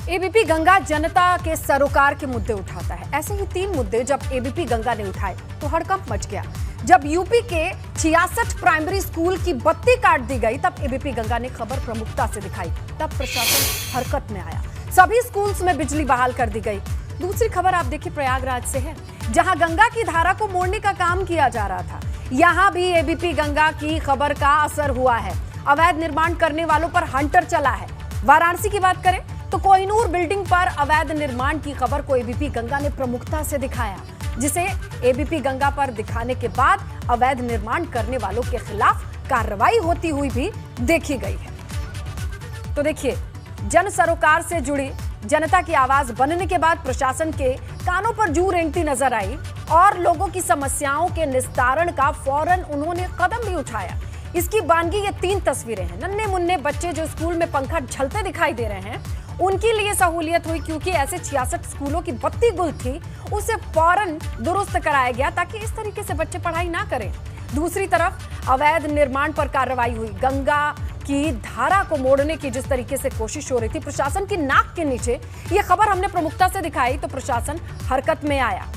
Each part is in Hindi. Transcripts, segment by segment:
एबीपी गंगा जनता के सरोकार के मुद्दे उठाता है। ऐसे ही 3 मुद्दे जब एबीपी गंगा ने उठाए तो हड़कंप मच गया। जब यूपी के 66 प्राइमरी स्कूल की बत्ती काट दी गई तब एबीपी गंगा ने खबर प्रमुखता से दिखाई। तब प्रशासन हरकत में आया, सभी स्कूल्स में बिजली बहाल कर दी गई। दूसरी खबर आप देखिए प्रयागराज से है, जहां गंगा की धारा को मोड़ने का काम किया जा रहा था। यहां भी एबीपी गंगा की खबर का असर हुआ है। अवैध निर्माण करने वालों पर हंटर चला है। वाराणसी की बात करें तो कोहिनूर बिल्डिंग पर अवैध निर्माण की खबर को एबीपी गंगा ने प्रमुखता से दिखाया, जिसे एबीपी गंगा पर दिखाने के बाद अवैध निर्माण करने वालों के खिलाफ कार्रवाई होती हुई भी देखी गई है। तो देखिए, जन सरोकार से जुड़ी जनता की आवाज बनने के बाद प्रशासन के कानों पर जू रेंगती नजर आई और लोगों की समस्याओं के निस्तारण का फौरन उन्होंने कदम भी उठाया। इसकी बानगी ये 3 तस्वीरें हैं। नन्हे मुन्ने बच्चे जो स्कूल में पंखा झलते दिखाई दे रहे हैं, उनके लिए सहूलियत हुई क्योंकि ऐसे 66 स्कूलों की बत्ती गुल थी, उसे फौरन दुरुस्त कराया गया ताकि इस तरीके से बच्चे पढ़ाई ना करें। दूसरी तरफ अवैध निर्माण पर कार्रवाई हुई। गंगा की धारा को मोड़ने की जिस तरीके से कोशिश हो रही थी प्रशासन की नाक के नीचे, यह खबर हमने प्रमुखता से दिखाई तो प्रशासन हरकत में आया।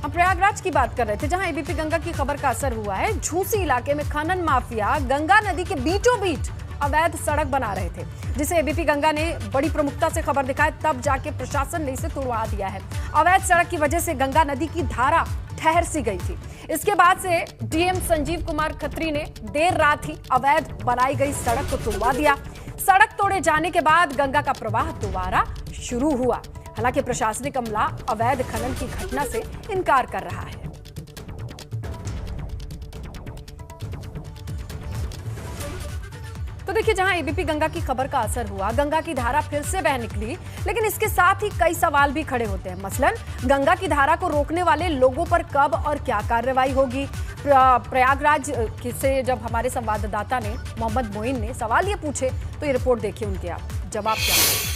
हम प्रयागराज की बात कर रहे थे, जहां एबीपी गंगा की खबर का असर हुआ है। झूसी इलाके में खनन माफिया गंगा नदी के बीचों बीच अवैध सड़क बना रहे थे, जिसे एबीपी गंगा ने बड़ी प्रमुखता से खबर दिखाई। तब जाके प्रशासन ने इसे तुड़वा दिया है। अवैध सड़क की वजह से गंगा नदी की धारा ठहर सी गई थी। इसके बाद से डीएम संजीव कुमार खत्री ने देर रात ही अवैध बनाई गई सड़क को तुड़वा दिया। सड़क तोड़े जाने के बाद गंगा का प्रवाह दोबारा शुरू हुआ। हालांकि प्रशासनिक अमला अवैध खनन की घटना से इनकार कर रहा है। तो देखिए, जहां एबीपी गंगा की खबर का असर हुआ, गंगा की धारा फिर से बह निकली, लेकिन इसके साथ ही कई सवाल भी खड़े होते हैं। मसलन गंगा की धारा को रोकने वाले लोगों पर कब और क्या कार्रवाई होगी। प्रयागराज से जब हमारे संवाददाता ने मोहम्मद मोइन ने सवाल ये पूछे तो ये रिपोर्ट देखिए, उनके आप जवाब क्या है।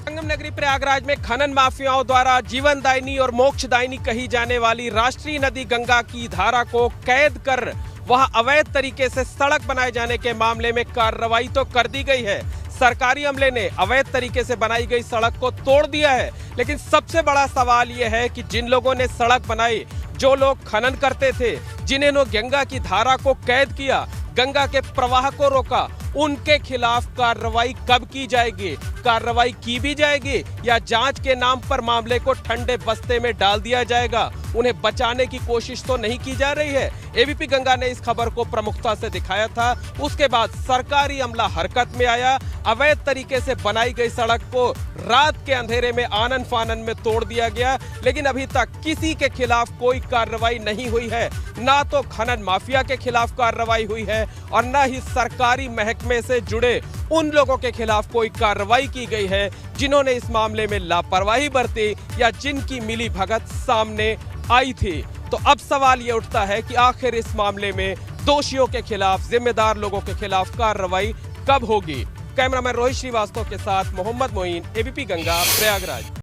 संगम नगरी प्रयागराज में खनन माफियाओं द्वारा जीवनदायिनी और मोक्षदायिनी कही जाने वाली राष्ट्रीय नदी गंगा की धारा को कैद कर वहां अवैध तरीके से सड़क बनाए जाने के मामले में कार्रवाई तो कर दी गई है। सरकारी अमले ने अवैध तरीके से बनाई गई सड़क को तोड़ दिया है, लेकिन सबसे बड़ा सवाल यह है कि जिन लोगों ने सड़क बनाई, जो लोग खनन करते थे, जिन्होंने गंगा की धारा को कैद किया, गंगा के प्रवाह को रोका, उनके खिलाफ कार्रवाई कब की जाएगी? कार्रवाई की भी जाएगी या जांच के नाम पर मामले को ठंडे बस्ते में डाल दिया जाएगा? उन्हें बचाने की कोशिश तो नहीं की जा रही है। एबीपी गंगा ने इस खबर को प्रमुखता से दिखाया था, उसके बाद सरकारी अमला हरकत में आया। अवैध तरीके से बनाई गई सड़क को रात के अंधेरे में आनन फानन में तोड़ दिया गया, लेकिन अभी तक किसी के खिलाफ कोई कार्रवाई नहीं हुई है। ना तो खनन माफिया के खिलाफ कार्रवाई हुई है और न ही सरकारी महकमे से जुड़े उन लोगों के खिलाफ कोई कार्रवाई की गई है जिन्होंने इस मामले में लापरवाही बरती या जिनकी मिली भगत सामने आई थी। तो अब सवाल ये उठता है कि आखिर इस मामले में दोषियों के खिलाफ, जिम्मेदार लोगों के खिलाफ कार्रवाई कब होगी। कैमरामैन रोहित श्रीवास्तव के साथ मोहम्मद मोइन, एबीपी गंगा, प्रयागराज।